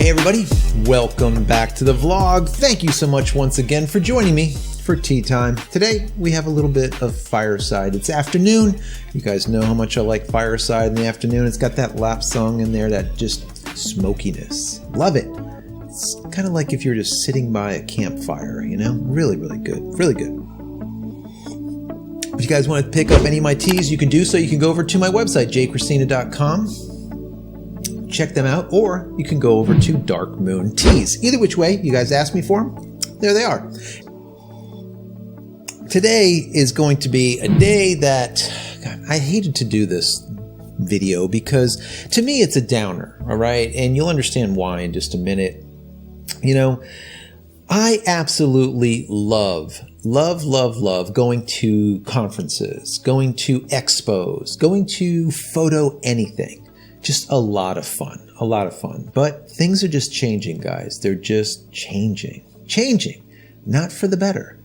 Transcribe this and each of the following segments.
Hey everybody, welcome back to the vlog. Thank you so much once again for joining me for tea time. Today we have a little bit of fireside. It's afternoon. You guys know how much I like fireside in the afternoon. It's got that lap song in there, that just smokiness. Love it. It's kind of like if you're just sitting by a campfire, you know? Really, really good. Really good. If you guys want to pick up any of my teas, you can do so. You can go over to my website, JCristina.com. Check them out, or you can go over to Dark Moon Teas. Either which way, you guys asked me for them. There they are. Today is going to be a day that, God, I hated to do this video because to me it's a downer, all right? And you'll understand why in just a minute. You know, I absolutely love going to conferences, going to expos, going to photo anything. Just a lot of fun. But things are just changing, guys. They're just changing, not for the better.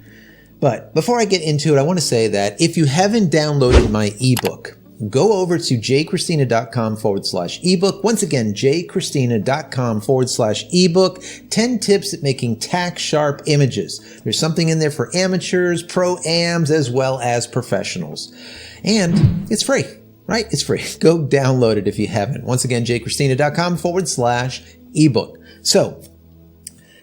But before I get into it, I want to say that if you haven't downloaded my ebook, go over to JCristina.com/ebook. Once again, JCristina.com/ebook. 10 tips at making tack sharp images. There's something in there for amateurs, pro-ams, as well as professionals. And it's free. Right? It's free. Go download it if you haven't. Once again, JCristina.com/ebook. So,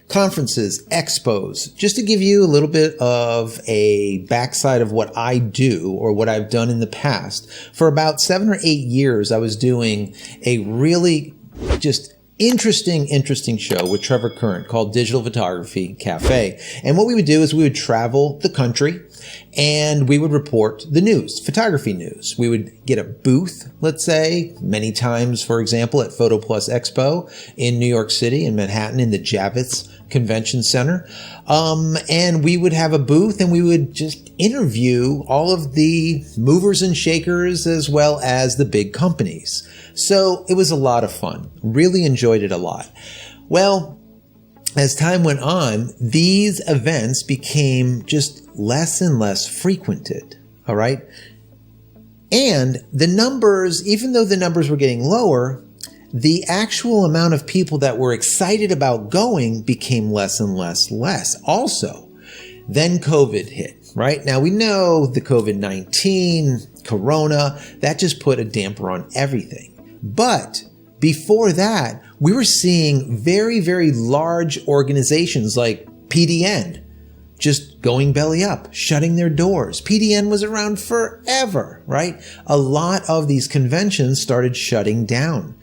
conferences, expos, just to give you a little bit of a backside of what I do or what I've done in the past. For about 7 or 8 years, I was doing a really just interesting show with Trevor Current called Digital Photography Cafe. And what we would do is we would travel the country and we would report the news, photography news. We would get a booth, let's say, many times, for example, at PhotoPlus Expo in New York City, in Manhattan, in the Javits Convention Center. And we would have a booth and we would just interview all of the movers and shakers as well as the big companies. So it was a lot of fun. Really enjoyed it a lot. Well, as time went on, these events became just less and less frequented. All right. And the numbers, even though the numbers were getting lower, the actual amount of people that were excited about going became less and less also. Then COVID hit, right? Now we know the COVID-19, Corona, that just put a damper on everything. But before that, we were seeing very, very large organizations like PDN just going belly up, shutting their doors. PDN was around forever, right? A lot of these conventions started shutting down.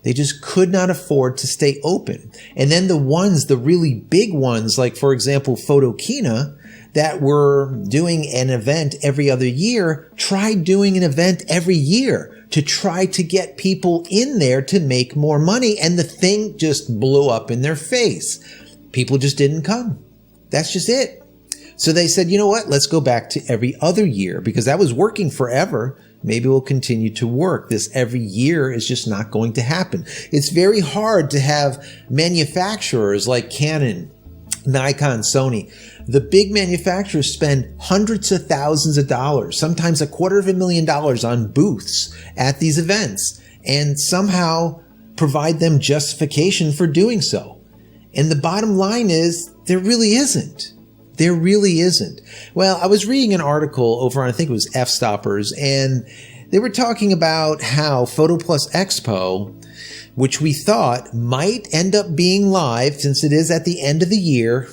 They just could not afford to stay open. And then the really big ones, like for example, Photokina, that were doing an event every other year, tried doing an event every year to try to get people in there to make more money. And the thing just blew up in their face. People just didn't come. That's just it. So they said, you know what? Let's go back to every other year because that was working forever. Maybe we'll continue to work. This every year is just not going to happen. It's very hard to have manufacturers like Canon, Nikon, Sony. The big manufacturers spend hundreds of thousands of dollars, sometimes $250,000 on booths at these events, and somehow provide them justification for doing so. And the bottom line is, there really isn't. There really isn't. Well, I was reading an article over on, I think it was F-Stoppers, and they were talking about how PhotoPlus Expo, which we thought might end up being live since it is at the end of the year,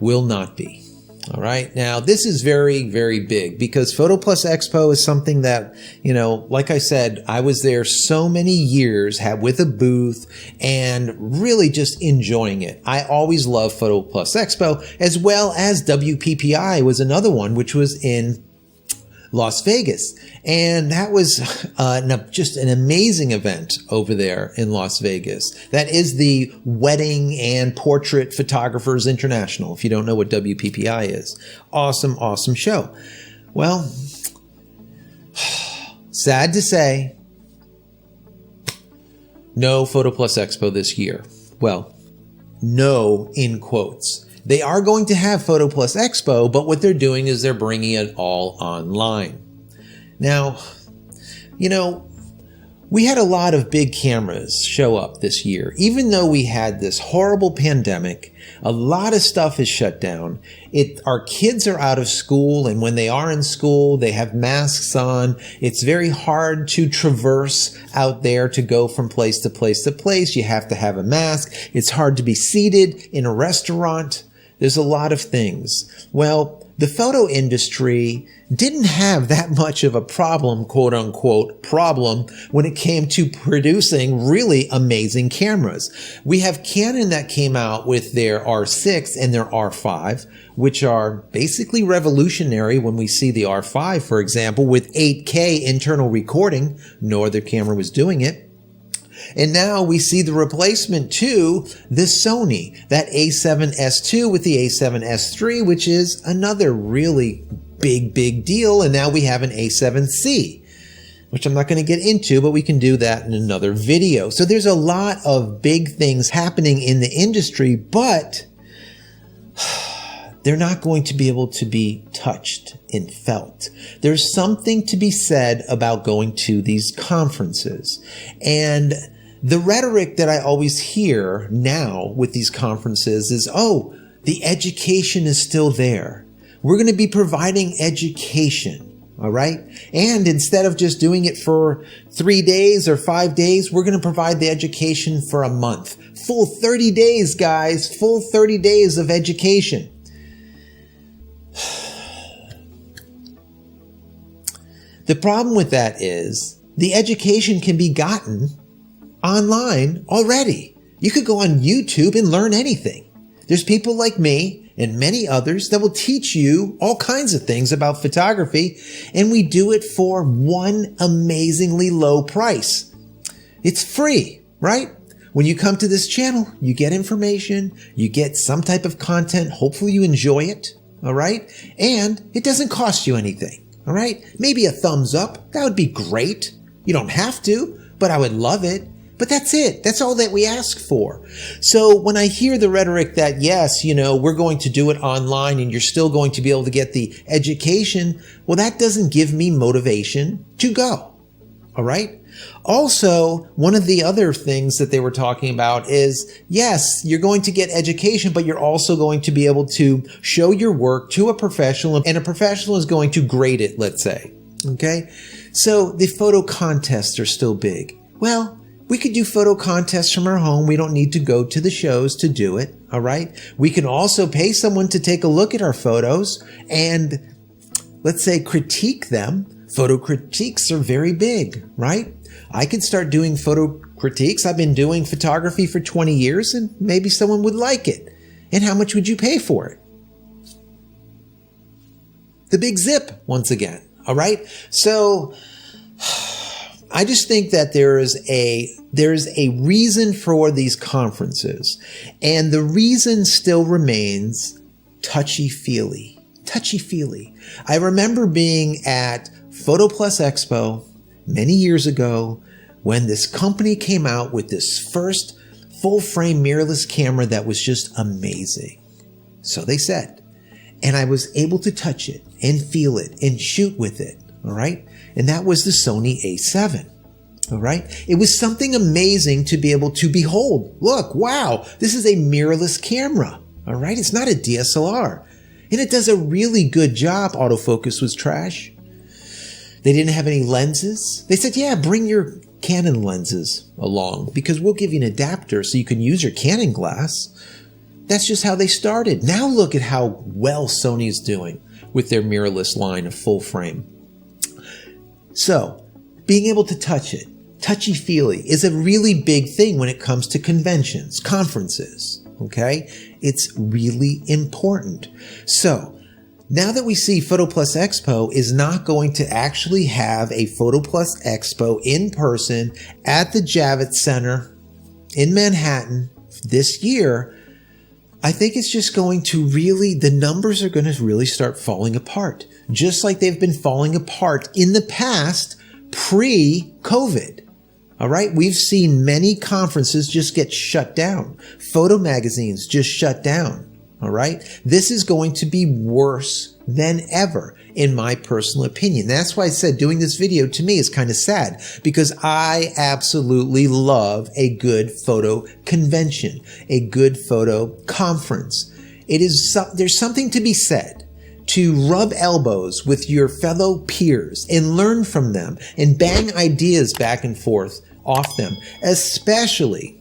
will not be. All right. Now, this is very, very big because PhotoPlus Expo is something that, you know, like I said, I was there so many years with a booth and really just enjoying it. I always loved PhotoPlus Expo, as well as WPPI was another one, which was in Las Vegas. And that was just an amazing event over there in Las Vegas. That is the Wedding and Portrait Photographers International, if you don't know what WPPI is. Awesome, awesome show. Well, sad to say, no PhotoPlus Expo this year. Well, no in quotes. They are going to have PhotoPlus Expo, but what they're doing is they're bringing it all online. Now, you know, We had a lot of big cameras show up this year. Even though we had this horrible pandemic, a lot of stuff is shut down. Our kids are out of school, and when they are in school, they have masks on. It's very hard to traverse out there to go from place to place to place. You have to have a mask. It's hard to be seated in a restaurant. There's a lot of things. Well, the photo industry didn't have that much of a problem, quote unquote, problem when it came to producing really amazing cameras. We have Canon that came out with their R6 and their R5, which are basically revolutionary when we see the R5, for example, with 8K internal recording. No other camera was doing it. And now we see the replacement to the Sony, that A7S II with the A7S III, which is another really big deal. And now we have an A7C, which I'm not going to get into, but we can do that in another video. So there's a lot of big things happening in the industry, but they're not going to be able to be touched and felt. There's something to be said about going to these conferences. And the rhetoric that I always hear now with these conferences is, oh, the education is still there. We're going to be providing education, all right? And instead of just doing it for 3 days or 5 days, we're going to provide the education for a month. Full 30 days, guys. Full 30 days of education. The problem with that is the education can be gotten online already. You could go on YouTube and learn anything. There's people like me and many others that will teach you all kinds of things about photography, and we do it for one amazingly low price. It's free, right? When you come to this channel, you get information, you get some type of content. Hopefully you enjoy it, all right? And it doesn't cost you anything. All right. Maybe a thumbs up. That would be great. You don't have to, but I would love it. But that's it. That's all that we ask for. So when I hear the rhetoric that, yes, we're going to do it online and you're still going to be able to get the education, well, that doesn't give me motivation to go. All right. Also, one of the other things that they were talking about is, yes, you're going to get education, but you're also going to be able to show your work to a professional, and a professional is going to grade it, let's say. Okay? So the photo contests are still big. Well, we could do photo contests from our home. We don't need to go to the shows to do it. All right? We can also pay someone to take a look at our photos and, let's say, critique them. Photo critiques are very big, right? I could start doing photo critiques. I've been doing photography for 20 years and maybe someone would like it. And how much would you pay for it? The big zip, once again. All right. So I just think that there is a reason for these conferences, and the reason still remains touchy-feely. Touchy-feely. I remember being at PhotoPlus Expo many years ago when this company came out with this first full-frame mirrorless camera that was just amazing. So they said. And I was able to touch it and feel it and shoot with it. All right. And that was the Sony A7. All right. It was something amazing to be able to behold. Look, wow, this is a mirrorless camera. All right. It's not a DSLR. And it does a really good job. Autofocus was trash. They didn't have any lenses. They said, yeah, bring your Canon lenses along because we'll give you an adapter so you can use your Canon glass. That's just how they started. Now look at how well Sony's doing with their mirrorless line of full frame. So being able to touch it, touchy-feely, is a really big thing when it comes to conventions, conferences, okay? It's really important. So now that we see PhotoPlus Expo is not going to actually have a PhotoPlus Expo in person at the Javits Center in Manhattan this year, I think it's just going to really, the numbers are going to really start falling apart, just like they've been falling apart in the past pre-COVID. All right. We've seen many conferences just get shut down. Photo magazines just shut down. All right. This is going to be worse than ever, in my personal opinion. That's why I said doing this video to me is kind of sad, because I absolutely love a good photo convention, a good photo conference. There's something to be said to rub elbows with your fellow peers and learn from them and bang ideas back and forth off them, especially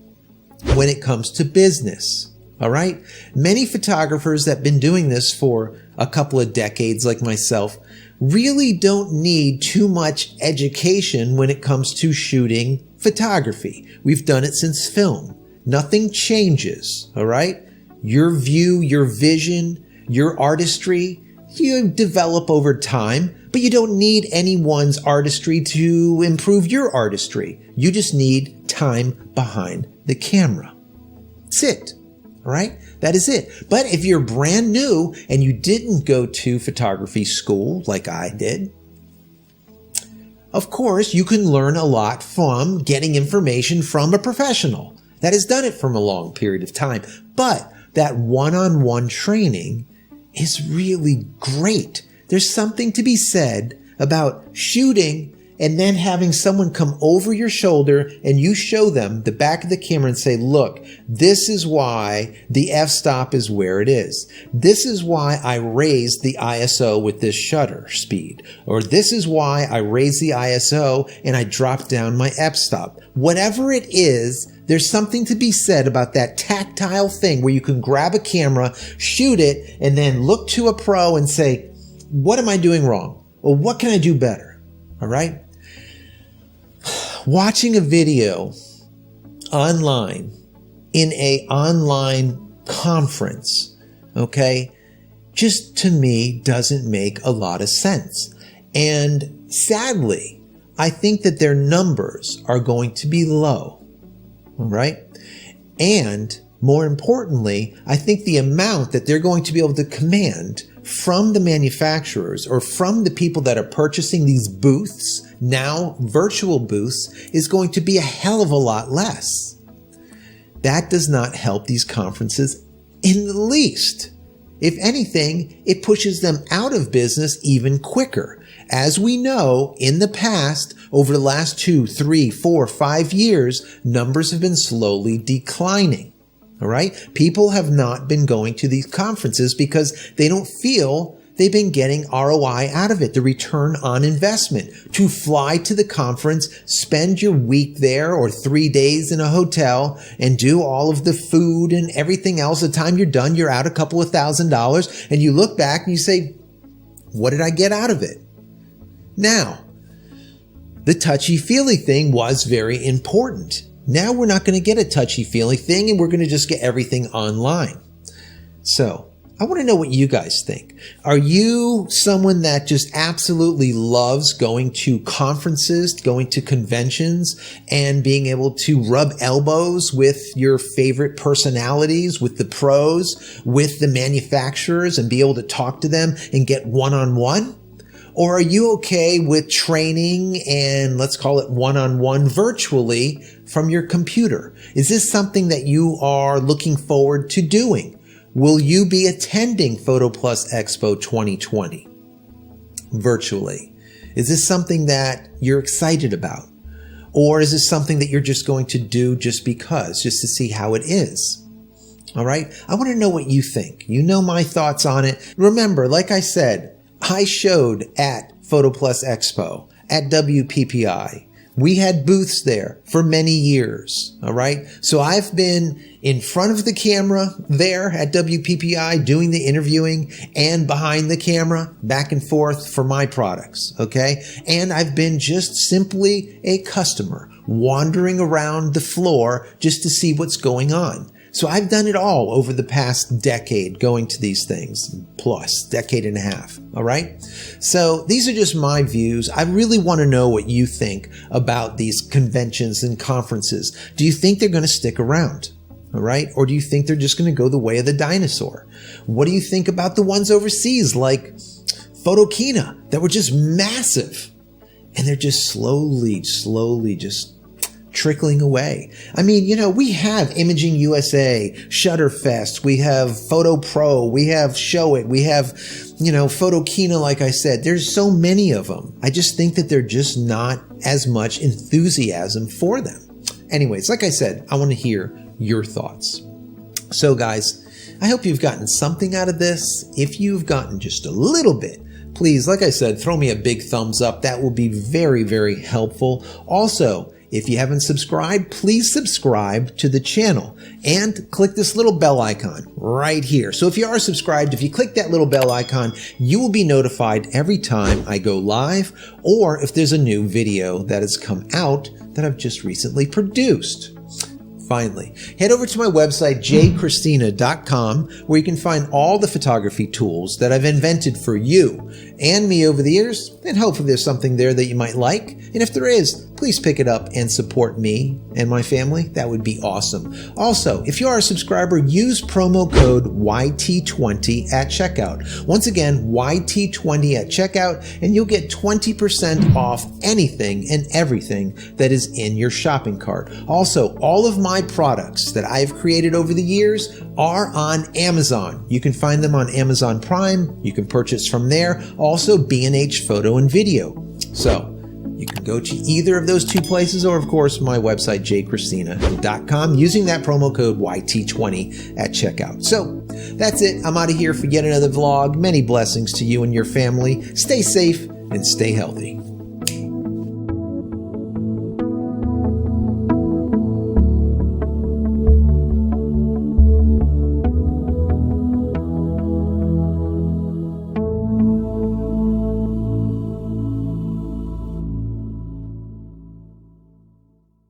when it comes to business. All right. Many photographers that have been doing this for a couple of decades, like myself, really don't need too much education when it comes to shooting photography. We've done it since film. Nothing changes. All right. Your view, your vision, your artistry, you develop over time, but you don't need anyone's artistry to improve your artistry. You just need time behind the camera. That's it. All right. That is it. But if you're brand new and you didn't go to photography school like I did, of course, you can learn a lot from getting information from a professional that has done it from a long period of time. But that one-on-one training is really great. There's something to be said about shooting and then having someone come over your shoulder and you show them the back of the camera and say, look, this is why the f-stop is where it is. This is why I raised the ISO with this shutter speed. Or this is why I raised the ISO and I dropped down my f-stop. Whatever it is, there's something to be said about that tactile thing where you can grab a camera, shoot it, and then look to a pro and say, what am I doing wrong? Or what can I do better? All right? Watching a video online in a online conference, okay, just to me doesn't make a lot of sense. And sadly, I think that their numbers are going to be low, all right? And more importantly, I think the amount that they're going to be able to command from the manufacturers or from the people that are purchasing these booths, now virtual booths, is going to be a hell of a lot less. That does not help these conferences in the least. If anything, it pushes them out of business even quicker. As we know, in the past, over the last 2, 3, 4, 5 years, numbers have been slowly declining. All right. People have not been going to these conferences because they don't feel they've been getting ROI out of it, the return on investment. To fly to the conference, spend your week there or 3 days in a hotel and do all of the food and everything else. The time you're done, you're out a couple of $1,000s and you look back and you say, what did I get out of it? Now, the touchy-feely thing was very important. Now we're not going to get a touchy-feely thing and we're going to just get everything online. So I want to know what you guys think. Are you someone that just absolutely loves going to conferences, going to conventions, and being able to rub elbows with your favorite personalities, with the pros, with the manufacturers, and be able to talk to them and get one-on-one? Or are you okay with training and let's call it one-on-one virtually from your computer? Is this something that you are looking forward to doing? Will you be attending PhotoPlus Expo 2020 virtually? Is this something that you're excited about? Or is this something that you're just going to do just because, just to see how it is? All right. I want to know what you think. You know my thoughts on it. Remember, like I said, I showed at PhotoPlus Expo, at WPPI. We had booths there for many years, all right? So I've been in front of the camera there at WPPI doing the interviewing and behind the camera, back and forth for my products, okay? And I've been just simply a customer wandering around the floor just to see what's going on. So I've done it all over the past decade, going to these things, plus decade and a half. All right. So these are just my views. I really want to know what you think about these conventions and conferences. Do you think they're going to stick around? All right. Or do you think they're just going to go the way of the dinosaur? What do you think about the ones overseas like Photokina that were just massive and they're just slowly just trickling away. I mean, we have Imaging USA, Shutterfest, we have Photo Pro, we have Show It, we have, Photokina, like I said. There's so many of them. I just think that they're just not as much enthusiasm for them. Anyways, like I said, I want to hear your thoughts. So guys, I hope you've gotten something out of this. If you've gotten just a little bit, please, like I said, throw me a big thumbs up. That will be very, very helpful. Also, if you haven't subscribed, please subscribe to the channel and click this little bell icon right here. So if you are subscribed, if you click that little bell icon, you will be notified every time I go live or if there's a new video that has come out that I've just recently produced. Finally, head over to my website, JCristina.com, where you can find all the photography tools that I've invented for you and me over the years, and hopefully there's something there that you might like. And if there is, please pick it up and support me and my family. That would be awesome. Also, if you are a subscriber, use promo code YT20 at checkout. Once again, YT20 at checkout, and you'll get 20% off anything and everything that is in your shopping cart. Also, all of my products that I've created over the years are on Amazon. You can find them on Amazon Prime. You can purchase from there. Also, B&H Photo and Video. So, you can go to either of those two places or, of course, my website, JCristina.com, using that promo code YT20 at checkout. So, that's it. I'm out of here for yet another vlog. Many blessings to you and your family. Stay safe and stay healthy.